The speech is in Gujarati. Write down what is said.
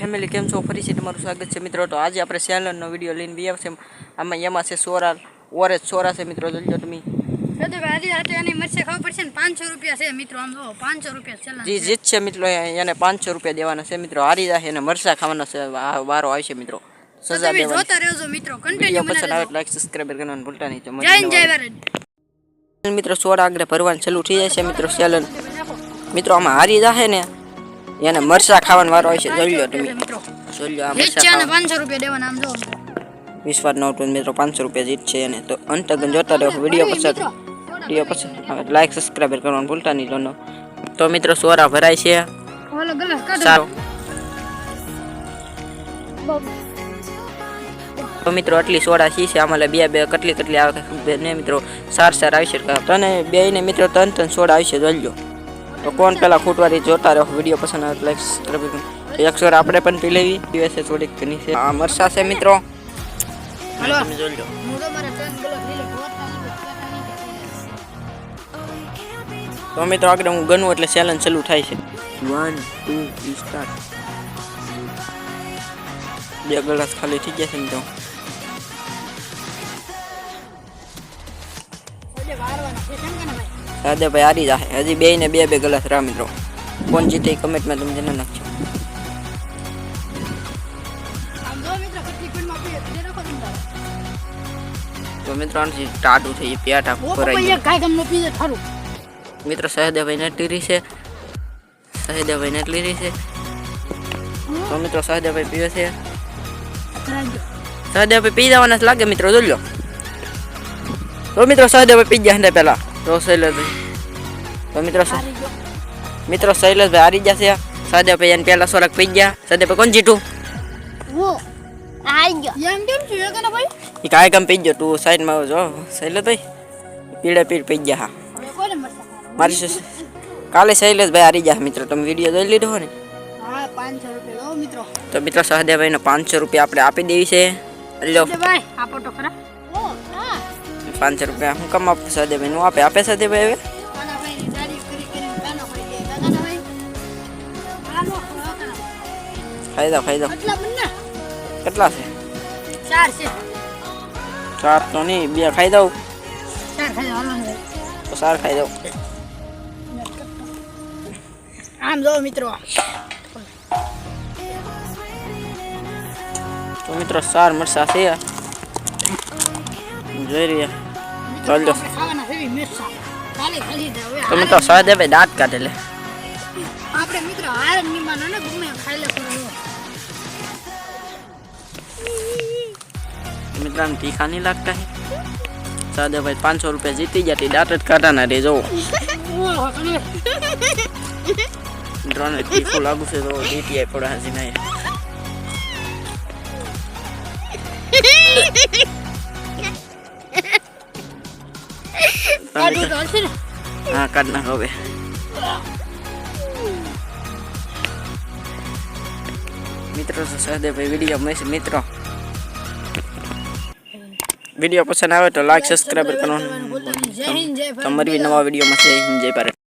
ફેમિલી કેમ છો? ફરીથી તમારું સ્વાગત છે મિત્રો। તો આજે આપણે સેલનનો વિડીયો લઈને બી આવશે। આમાં એમાં છે સોરા ઓરેજ સોરા છે મિત્રો, જોજો તમે। જી જીત છે મિત્રો, એને 500 રૂપિયા દેવાના છે મિત્રો। હારી જાય એને મરચા ખાવાનો છે, વારો આવશે મિત્રો। સજા દેવાની જોતા રહેજો મિત્રો, કન્ટિન્યુ પસંદ આવે લાઈક સબસ્ક્રાઇબ કરવાનું ભૂલતા નહીં। તો જય ભારત મિત્રો, સોરા આગળ ભરવાનું ચાલુ થઈ જાય છે મિત્રો। સેલન મિત્રો આમાં હારી જાય ને એને મરચા ખાવાનો વારો આવશે, જોઈ લો તમે। જોઈ લો આ મરચા ખાવા 500 રૂપિયા દેવાના, આમ જો વિશ્વાસ ન ઉઠે મિત્રો, 500 રૂપિયા જીત છે એને। તો અંત તક જોતા રહો, વિડીયો પસંદ આવે લાઈક સબસ્ક્રાઇબ કરવાનું ભૂલતા નહીં। તો મિત્રો સોરા ભરાય છે સારો। તો મિત્રો આટલી સોડા છે આમાં બે કેટલી આવે ને મિત્રો, 4 આવશે તને બે ને મિત્રો, 3 સોડા આવશે, જોઈ લો। તો કોણ પેલા ખૂટવારી જોતા રહો, વિડીયો પસંદ આવે લાઈક સબસ્ક્રાઇબ કરો। એક સોર આપણે પણ પી લેવી દિવસે થોડીક ઘણી છે। આ મરસા છે મિત્રો, તમે જોઈ લો। તો મિત્રો આગળ હું ગણું એટલે ચેલેન્જ ચાલુ થાય છે। 1 2 સ્ટાર્ટ। બે ગ્લાસ ખાલી થઈ ગયા છે મિત્રો। સાદે ભાઈ હારી જાય, હજી બે ને બે ગ્લાસ રહ્યા મિત્રો। કોણ જીતે કમેન્ટમાં તમે જણાવી નાખજો। તો મિત્રો આનથી ટાટું થઈ પ્યાટા ભરાઈ મિત્રો। સહદેવભાઈ નેટલી રહી છે, સહદેવભાઈ નેટલી રહી છે। તો મિત્રો સહદેવભાઈ પીવે છે, સહદેવભાઈ પી જવાના લાગે મિત્રો, જોઈ લો। તો મિત્રો સહદેવભાઈ પી ગયા પેલા તો શૈલેષભાઈ, તો મિત્રો શૈલેષભાઈ હારી જશે। સહદેવભાઈ એને પેલા સોરાક પી ગયા। સહદેવભાઈ કોણ જીતું? કાંઈ કામ પી ગયો, તું સાઈડમાં જો શૈલેષભાઈ પીળે પી ગયા। હા મારી કાલે શૈલેષભાઈ હારી ગયા મિત્રો, તમે વિડીયો જોઈ લીધો ને। તો મિત્રો સહદેવભાઈ ને 500 રૂપિયા આપણે આપી દેવી છે। લો 500 રૂપિયા હું કમ આપું સહદેવભાઈ નું આપે સહદેવભાઈ હવે ખાઈ દો। કેટલા છે? 4 છે। 4 તો નહીં, 2 ખાઈ દઉં। 4 ખાઈ દઉં। આમ જો મિત્રો, તો મિત્રો 4 મરચા છે, જોઈ રહ્યા ચાલો। તો મિત્રો સહદેવભાઈ દાંત કાઢે લે આપણે મિત્રો હાર ની માનો ને ગમે ખાઈ લે મિત્રો। આમ તીખા નહીં લાગતા હે? સહદેવભાઈ 500 રૂપિયા જીતી જતી, દાંત જ કાઢાના રે જો। ડ્રોન તીખું લાગુ છે તો જીતી પડે હજી નહીં। હા કાઢ નાખો હવે। મિત્રો સહદેવભાઈ વિડીયો મળશે મિત્રો, વિડીયો પસંદ આવે તો લાઈક સબસ્ક્રાઇબ કરવાનું। તમારી નવા વિડીયોમાં જય હિન્દ જય ભારત।